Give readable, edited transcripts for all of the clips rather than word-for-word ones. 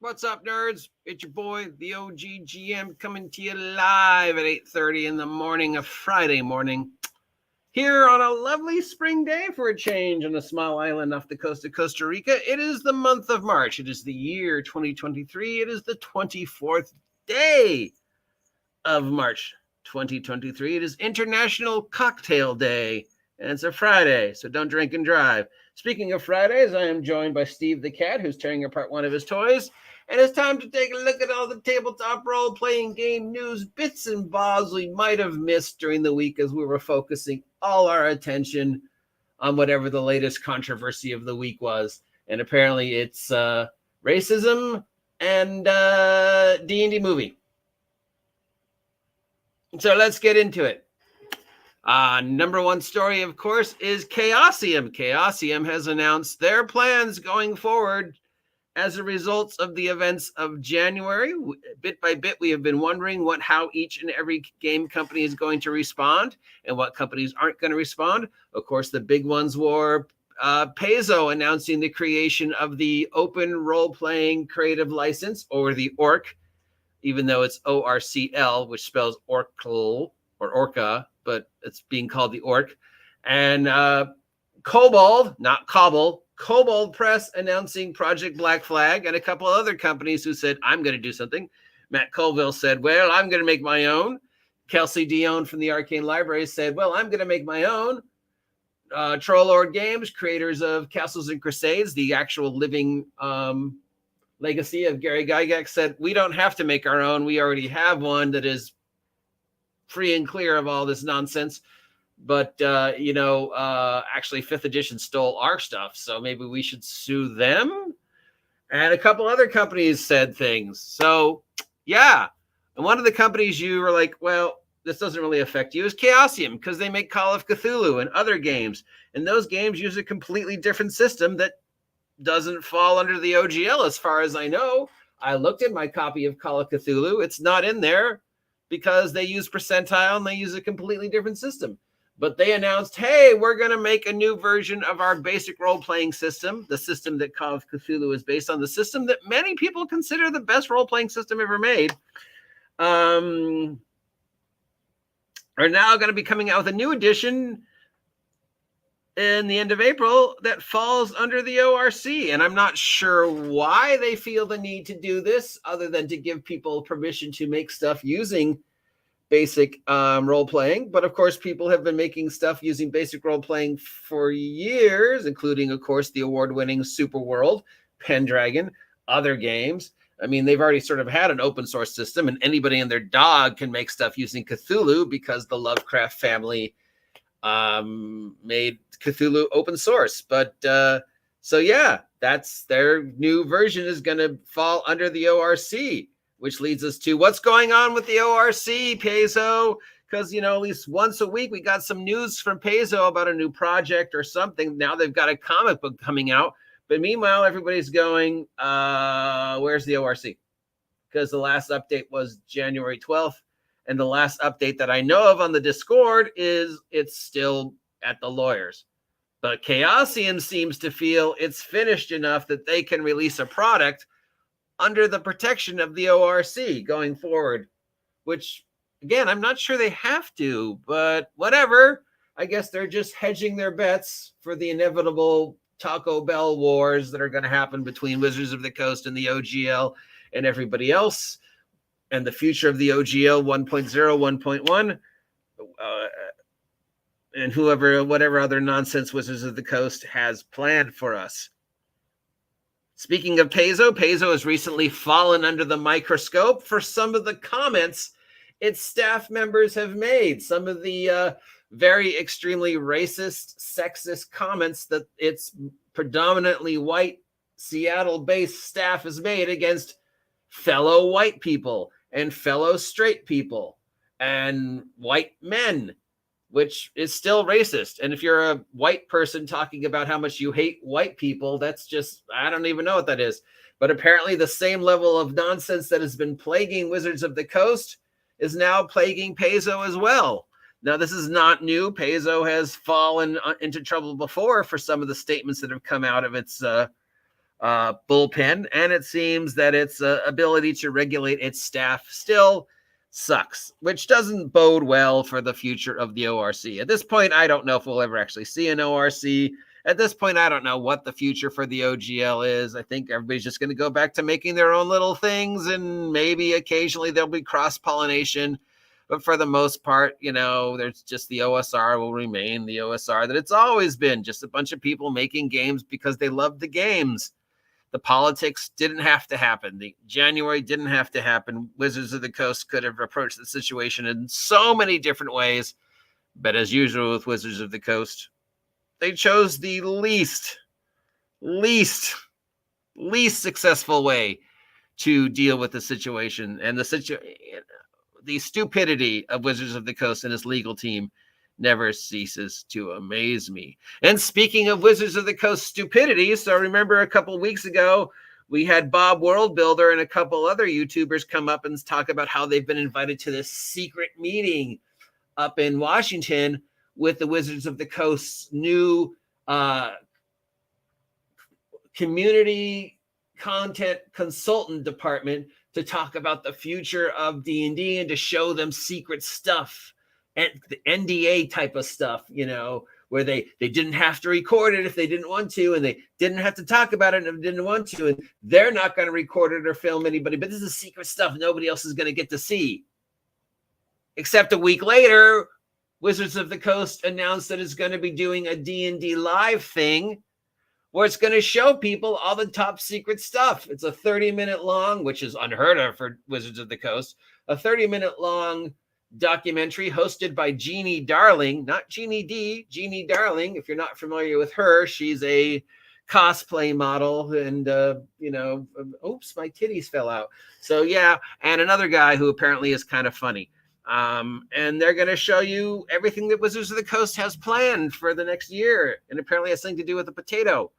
What's up, nerds? It's your boy, the OG GM, coming to you live at 8:30 in the morning, a Friday morning, here on a lovely spring day for a change on a small island off the coast of Costa Rica. It is the month of March. It is the year 2023. It is the 24th day of March 2023. It is International Cocktail Day, and it's a Friday, so don't drink and drive. Speaking of Fridays, I am joined by Steve the Cat, who's tearing apart one of his toys. And it's time to take a look at all the tabletop role-playing game news, bits and bobs we might have missed during the week as we were focusing all our attention on whatever the latest controversy of the week was. And apparently it's racism and D&D movie. So let's get into it. Number one story, of course, is Chaosium. Chaosium has announced their plans going forward as a result of the events of January. Bit by bit, we have been wondering how each and every game company is going to respond and what companies aren't going to respond. Of course, the big ones were Paizo announcing the creation of the Open Role-Playing Creative License, or the ORC, even though it's ORCL, which spells Oracle or Orca, but it's being called the ORC. And Kobold, not Cobble, Kobold Press announcing Project Black Flag, and a couple of other companies who said, I'm going to do something. Matt Colville said, well, I'm going to make my own. Kelsey Dion from the Arcane Library said, well, I'm going to make my own. Trollord Games, creators of Castles and Crusades, the actual living legacy of Gary Gygax, said, we don't have to make our own. We already have one that is free and clear of all this nonsense. But, actually 5th edition stole our stuff, so maybe we should sue them. And a couple other companies said things. So, yeah. And one of the companies you were like, well, this doesn't really affect you, is Chaosium, because they make Call of Cthulhu and other games. And those games use a completely different system that doesn't fall under the OGL, as far as I know. I looked at my copy of Call of Cthulhu. It's not in there because they use percentile and they use a completely different system. But they announced, hey, we're going to make a new version of our basic role-playing system, the system that Call of Cthulhu is based on, the system that many people consider the best role-playing system ever made, are now going to be coming out with a new edition in the end of April that falls under the ORC. And I'm not sure why they feel the need to do this, other than to give people permission to make stuff using basic role-playing. But of course, people have been making stuff using basic role-playing for years, including, of course, the award-winning Super World, Pendragon, other games. I mean, they've already sort of had an open source system, and anybody and their dog can make stuff using Cthulhu because the Lovecraft family made Cthulhu open source. But so yeah, that's their new version is going to fall under the ORC, which leads us to what's going on with the ORC, Paizo, because, at least once a week we got some news from Paizo about a new project or something. Now they've got a comic book coming out. But meanwhile, everybody's going, where's the ORC? Because the last update was January 12th. And the last update that I know of on the Discord is it's still at the lawyers. But Chaosium seems to feel it's finished enough that they can release a product under the protection of the ORC going forward, which, again, I'm not sure they have to, but whatever. I guess they're just hedging their bets for the inevitable Taco Bell wars that are going to happen between Wizards of the Coast and the OGL and everybody else, and the future of the OGL 1.0, 1.1, and whatever other nonsense Wizards of the Coast has planned for us. Speaking of Paizo, Paizo has recently fallen under the microscope for some of the comments its staff members have made. Some of the very extremely racist, sexist comments that its predominantly white Seattle-based staff has made against fellow white people and fellow straight people and white men, which is still racist. And if you're a white person talking about how much you hate white people, that's just, I don't even know what that is. But apparently the same level of nonsense that has been plaguing Wizards of the Coast is now plaguing Paizo as well. Now, this is not new. Paizo has fallen into trouble before for some of the statements that have come out of its bullpen, and it seems that its ability to regulate its staff still sucks, which doesn't bode well for the future of the ORC. At this point, I don't know if we'll ever actually see an ORC. At this point, I don't know what the future for the OGL is. I think everybody's just going to go back to making their own little things, and maybe occasionally there'll be cross-pollination. But for the most part, there's just the OSR will remain the OSR that it's always been, just a bunch of people making games because they love the games. The politics didn't have to happen. The January didn't have to happen. Wizards of the Coast could have approached the situation in so many different ways. But as usual with Wizards of the Coast, they chose the least successful way to deal with the situation. And the stupidity of Wizards of the Coast and its legal team never ceases to amaze me. And speaking of Wizards of the Coast stupidity, so remember a couple weeks ago, we had Bob Worldbuilder and a couple other YouTubers come up and talk about how they've been invited to this secret meeting up in Washington with the Wizards of the Coast's new community content consultant department to talk about the future of D&D and to show them secret stuff and the NDA type of stuff, where they didn't have to record it if they didn't want to, and they didn't have to talk about it if they didn't want to, and they're not going to record it or film anybody, but this is secret stuff nobody else is going to get to see. Except a week later, Wizards of the Coast announced that it's going to be doing a D&D live thing where it's going to show people all the top secret stuff. It's a 30-minute long, which is unheard of for Wizards of the Coast, a 30-minute long documentary hosted by Ginny Darling, not Jeannie D, Ginny Darling. If you're not familiar with her, she's a cosplay model, and oops, my titties fell out. So yeah, and another guy who apparently is kind of funny. And they're going to show you everything that Wizards of the Coast has planned for the next year, and apparently has something to do with the potato.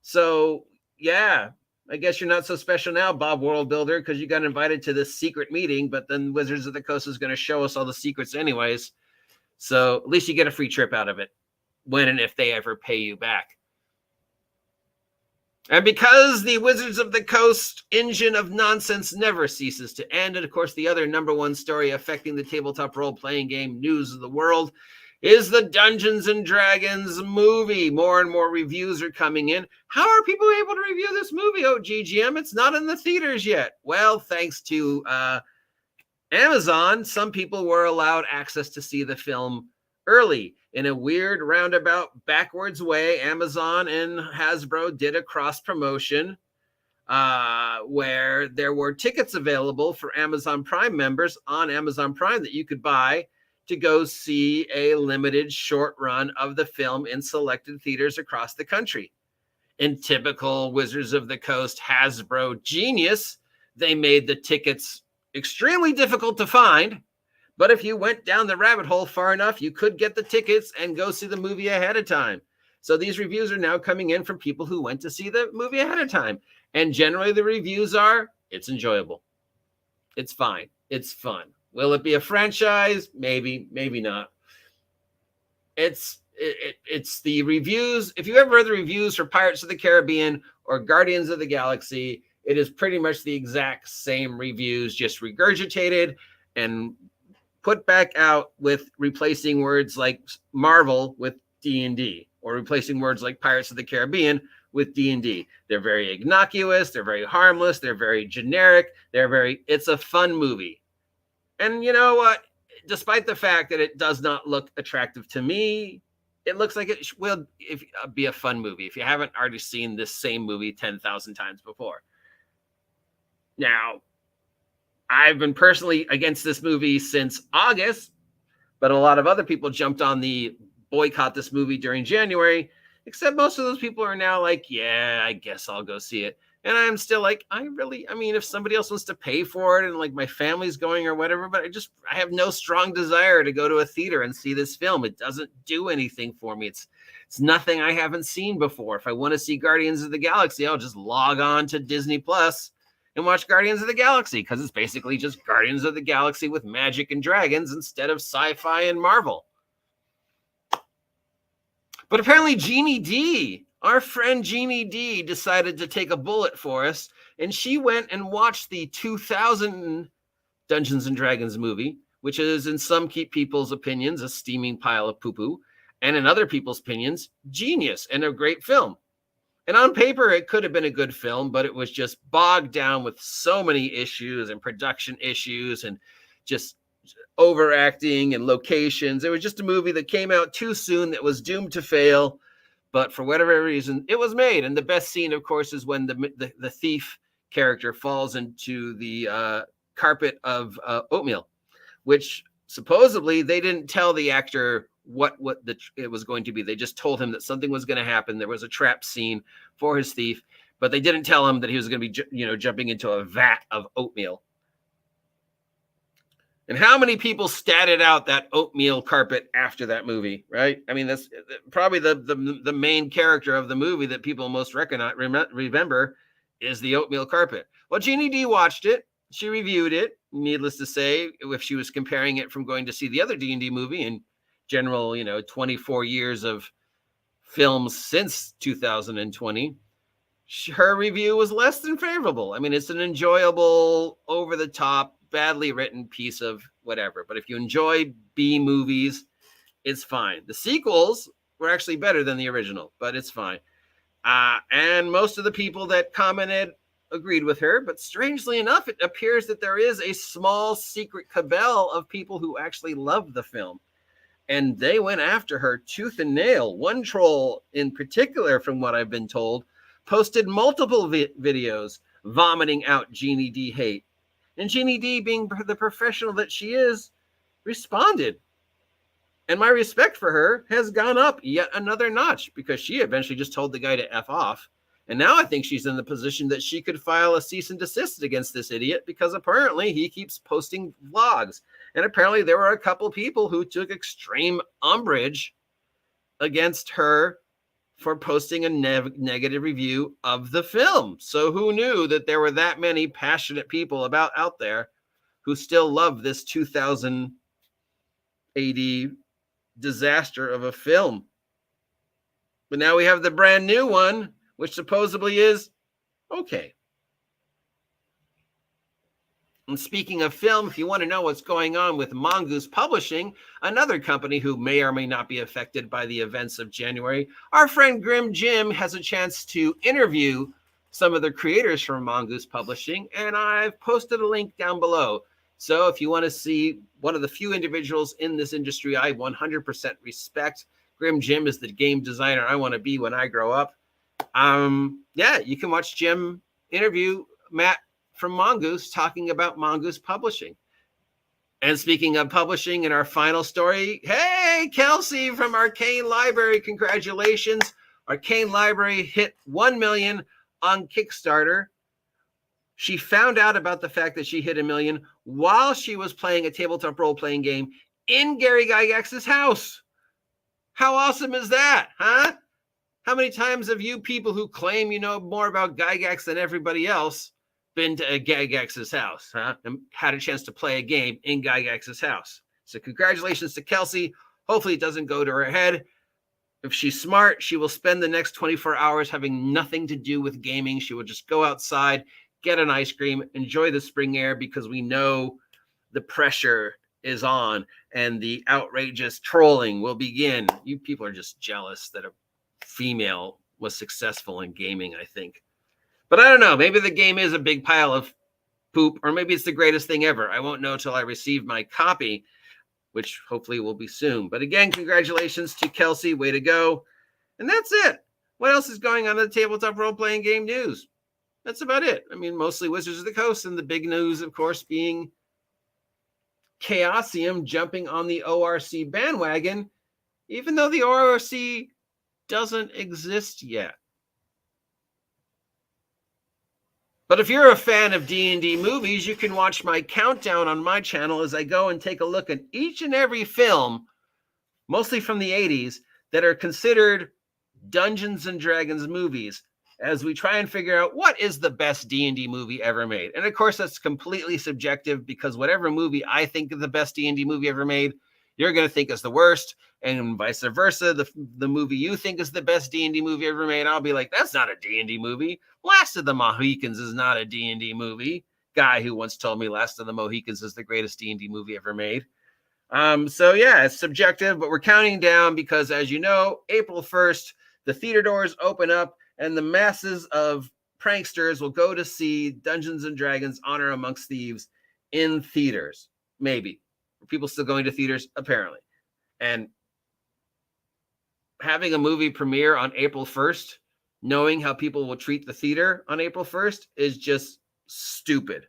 So yeah, I guess you're not so special now, Bob Worldbuilder, because you got invited to this secret meeting, but then Wizards of the Coast is going to show us all the secrets anyways. So at least you get a free trip out of it, when and if they ever pay you back. And because the Wizards of the Coast engine of nonsense never ceases to end, and of course the other number one story affecting the tabletop role-playing game news of the world is the Dungeons and Dragons movie. More and more reviews are coming in. How are people able to review this movie? Oh, GGM, it's not in the theaters yet. Well, thanks to Amazon, some people were allowed access to see the film early. In a weird, roundabout, backwards way, Amazon and Hasbro did a cross-promotion where there were tickets available for Amazon Prime members on Amazon Prime that you could buy to go see a limited short run of the film in selected theaters across the country. In typical Wizards of the Coast Hasbro genius, they made the tickets extremely difficult to find, but if you went down the rabbit hole far enough, you could get the tickets and go see the movie ahead of time. So these reviews are now coming in from people who went to see the movie ahead of time. And generally the reviews are, it's enjoyable. It's fine. It's fun. Will it be a franchise? Maybe, maybe not. It's the reviews. If you ever read the reviews for Pirates of the Caribbean or Guardians of the Galaxy, it is pretty much the exact same reviews, just regurgitated and put back out with replacing words like Marvel with D&D, or replacing words like Pirates of the Caribbean with D&D. They're very innocuous. They're very harmless. They're very generic. It's a fun movie. And you know what? Despite the fact that it does not look attractive to me, it looks like it will be a fun movie if you haven't already seen this same movie 10,000 times before. Now, I've been personally against this movie since August, but a lot of other people jumped on the boycott this movie during January, except most of those people are now like, yeah, I guess I'll go see it. And I'm still like, if somebody else wants to pay for it and like my family's going or whatever, but I have no strong desire to go to a theater and see this film. It doesn't do anything for me. It's nothing I haven't seen before. If I want to see Guardians of the Galaxy, I'll just log on to Disney Plus and watch Guardians of the Galaxy, because it's basically just Guardians of the Galaxy with magic and dragons instead of sci-fi and Marvel. But apparently Jeannie D Our friend Ginny D decided to take a bullet for us, and she went and watched the 2000 Dungeons and Dragons movie, which is in some people's opinions a steaming pile of poo-poo, and in other people's opinions, genius and a great film. And on paper, it could have been a good film, but it was just bogged down with so many issues and production issues and just overacting and locations. It was just a movie that came out too soon that was doomed to fail. But for whatever reason, it was made. And the best scene, of course, is when the thief character falls into the carpet of oatmeal, which supposedly they didn't tell the actor what it was going to be. They just told him that something was going to happen. There was a trap scene for his thief, but they didn't tell him that he was going to be, jumping into a vat of oatmeal. And how many people statted out that oatmeal carpet after that movie, right? I mean, that's probably the main character of the movie that people most remember is the oatmeal carpet. Well, Ginny D watched it. She reviewed it. Needless to say, if she was comparing it from going to see the other D&D movie in general, 24 years of films since 2020, her review was less than favorable. I mean, it's an enjoyable, over-the-top, badly written piece of whatever. But if you enjoy B movies, it's fine. The sequels were actually better than the original, but it's fine. And most of the people that commented agreed with her. But strangely enough, it appears that there is a small secret cabal of people who actually love the film. And they went after her tooth and nail. One troll in particular, from what I've been told, posted multiple videos vomiting out Ginny D hate. And Ginny D, being the professional that she is, responded. And my respect for her has gone up yet another notch because she eventually just told the guy to F off. And now I think she's in the position that she could file a cease and desist against this idiot because apparently he keeps posting vlogs. And apparently there were a couple people who took extreme umbrage against her for posting a negative review of the film. So who knew that there were that many passionate people out there who still love this 2000 AD disaster of a film? But now we have the brand new one, which supposedly is okay. And speaking of film, if you want to know what's going on with Mongoose Publishing, another company who may or may not be affected by the events of January, our friend Grim Jim has a chance to interview some of the creators from Mongoose Publishing, and I've posted a link down below. So if you want to see one of the few individuals in this industry I 100% respect, Grim Jim is the game designer I want to be when I grow up. You can watch Jim interview Matt from Mongoose talking about Mongoose Publishing. And speaking of publishing, in our final story, hey, Kelsey from Arcane Library, congratulations. Arcane Library hit 1 million on Kickstarter. She found out about the fact that she hit 1 million while she was playing a tabletop role-playing game in Gary Gygax's house. How awesome is that, huh? How many times have you people who claim you know more about Gygax than everybody else been to Gygax's house, huh? And had a chance to play a game in Gygax's house? So congratulations to Kelsey. Hopefully it doesn't go to her head. If she's smart, she will spend the next 24 hours having nothing to do with gaming. She will just go outside, get an ice cream, enjoy the spring air, because we know the pressure is on and the outrageous trolling will begin. You people are just jealous that a female was successful in gaming, I think. But I don't know. Maybe the game is a big pile of poop, or maybe it's the greatest thing ever. I won't know till I receive my copy, which hopefully will be soon. But again, congratulations to Kelsey. Way to go. And that's it. What else is going on in the tabletop role-playing game news? That's about it. I mean, mostly Wizards of the Coast, and the big news, of course, being Chaosium jumping on the ORC bandwagon, even though the ORC doesn't exist yet. But if you're a fan of D&D movies, you can watch my countdown on my channel as I go and take a look at each and every film, mostly from the 80s, that are considered Dungeons and Dragons movies, as we try and figure out what is the best D&D movie ever made. And of course, that's completely subjective, because whatever movie I think is the best D&D movie ever made, you're going to think is the worst, and vice versa. The movie you think is the best D&D movie ever made, I'll be like, that's not a D&D movie. Last of the Mohicans is not a D&D movie. Guy who once told me Last of the Mohicans is the greatest D&D movie ever made. So yeah, it's subjective, but we're counting down because, as you know, April 1st, the theater doors open up and the masses of pranksters will go to see Dungeons and Dragons Honor Amongst Thieves in theaters. Maybe. Are people still going to theaters? Apparently. And having a movie premiere on April 1st, knowing how people will treat the theater on April 1st is just stupid.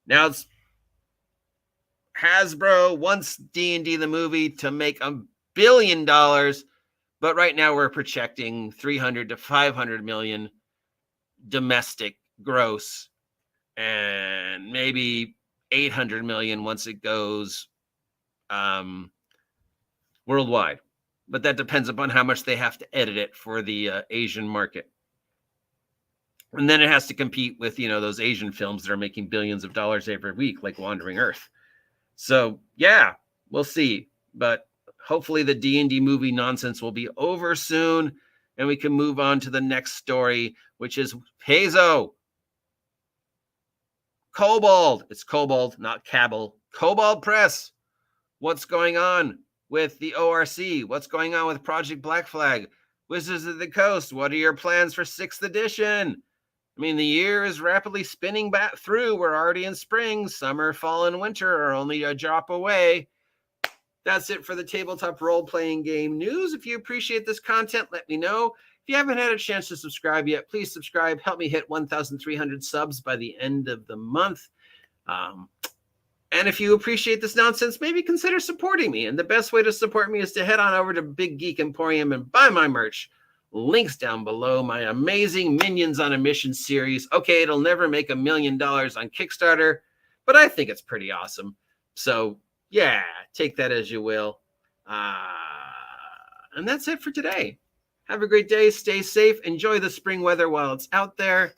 Now, it's Hasbro wants D&D the movie to make $1 billion, but right now we're projecting 300 to 500 million domestic gross, and maybe 800 million once it goes worldwide. But that depends upon how much they have to edit it for the Asian market. And then it has to compete with, those Asian films that are making billions of dollars every week, like Wandering Earth. So, yeah, we'll see. But hopefully the D&D movie nonsense will be over soon, and we can move on to the next story, which is Paizo. Kobold. It's Kobold, not Cabal. Kobold Press. What's going on with the ORC? What's going on with Project Black Flag? Wizards of the Coast, what are your plans for 6th edition? I mean, the year is rapidly spinning back through. We're already in spring. Summer, fall, and winter are only a drop away. That's it for the tabletop role-playing game news. If you appreciate this content, let me know. If you haven't had a chance to subscribe yet, please subscribe. Help me hit 1,300 subs by the end of the month. And if you appreciate this nonsense, maybe consider supporting me. And the best way to support me is to head on over to Big Geek Emporium and buy my merch. Links down below. My amazing Minions on a Mission series. Okay, it'll never make $1 million on Kickstarter, but I think it's pretty awesome. So, yeah, take that as you will. And that's it for today. Have a great day. Stay safe. Enjoy the spring weather while it's out there.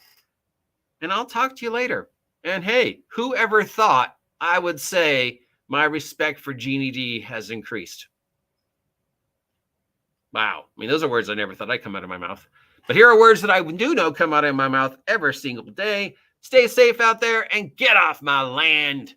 And I'll talk to you later. And hey, whoever thought I would say my respect for Ginny D has increased? Wow. I mean, those are words I never thought I'd come out of my mouth. But here are words that I do know come out of my mouth every single day. Stay safe out there and get off my land.